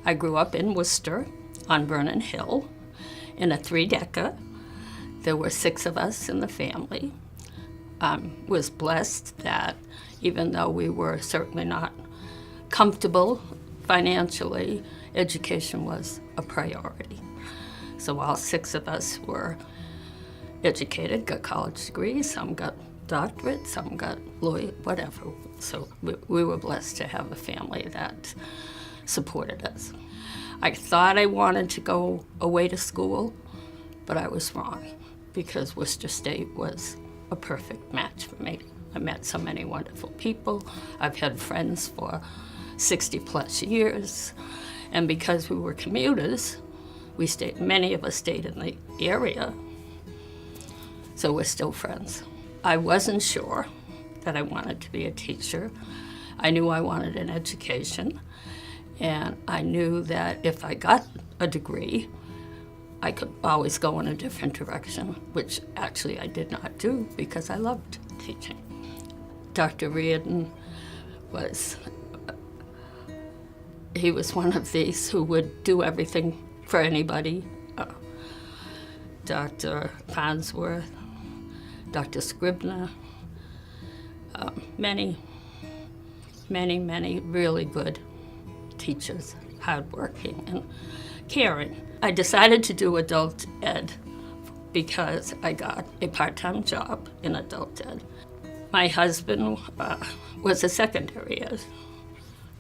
I grew up in Worcester on Vernon Hill in a 3-decker. There were 6 of us in the family. Was blessed that even though we were certainly not comfortable financially, education was a priority. So all 6 of us were educated, got college degrees, some got doctorates, some got lawyer, whatever. So we were blessed to have a family that supported us. I thought I wanted to go away to school, but I was wrong because Worcester State was a perfect match for me. I met so many wonderful people. I've had friends for 60 plus years. And because we were commuters, many of us stayed in the area, so we're still friends. I wasn't sure that I wanted to be a teacher. I knew I wanted an education, and I knew that if I got a degree, I could always go in a different direction, which actually I did not do because I loved teaching. Dr. Reardon he was one of these who would do everything for anybody. Dr. Farnsworth, Dr. Scribner, many really good teachers, hardworking and caring. I decided to do adult ed because I got a part-time job in adult ed. My husband was a secondary ed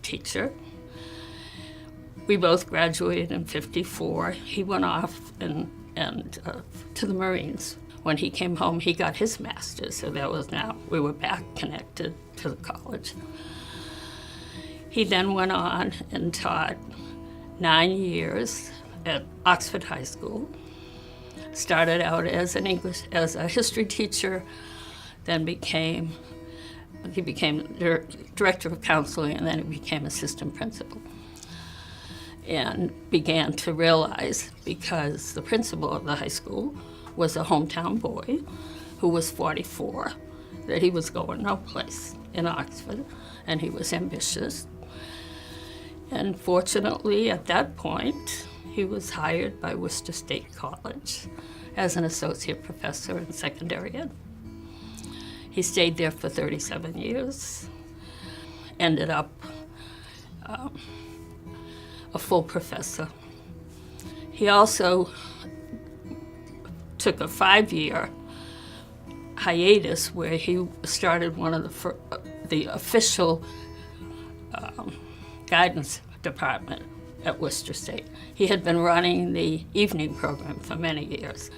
teacher. We both graduated in '54. He went off and to the Marines. When he came home, he got his master's, so we were back connected to the college. He then went on and taught 9 years at Oxford High School. Started out as a history teacher, then he became director of counseling, and then he became assistant principal. And began to realize, because the principal of the high school was a hometown boy who was 44, that he was going no place in Oxford, and he was ambitious. And fortunately, at that point, he was hired by Worcester State College as an associate professor in secondary ed. He stayed there for 37 years, ended up a full professor. He also took a 5-year hiatus where he started one of the official guidance department at Worcester State. He had been running the evening program for many years,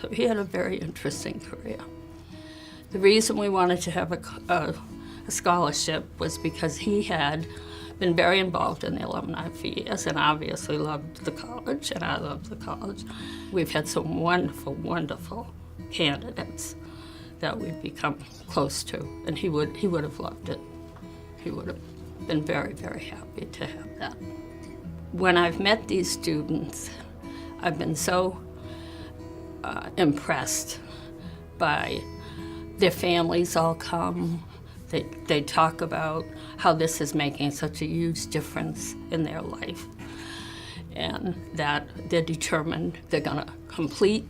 so he had a very interesting career. The reason we wanted to have a scholarship was because he had been very involved in the alumni for years and obviously loved the college, and I loved the college. We've had some wonderful, wonderful candidates that we've become close to, and he would have loved it. He would have been very, very happy to have that. When I've met these students, I've been so impressed by their families all come. They talk about how this is making such a huge difference in their life, and that they're determined they're gonna complete,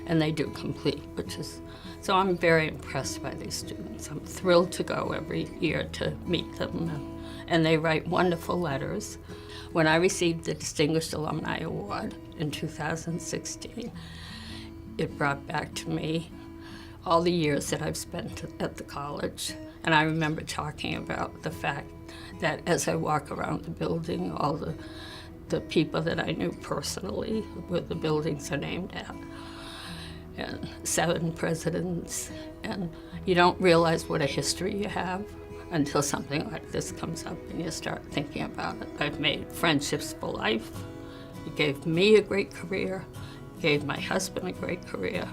and they do complete, so I'm very impressed by these students. I'm thrilled to go every year to meet them, and they write wonderful letters. When I received the Distinguished Alumni Award in 2016, it brought back to me all the years that I've spent at the college. And I remember talking about the fact that as I walk around the building, all the people that I knew personally, where the buildings are named at, and 7 presidents, and you don't realize what a history you have until something like this comes up and you start thinking about it. I've made friendships for life. It gave me a great career, it gave my husband a great career.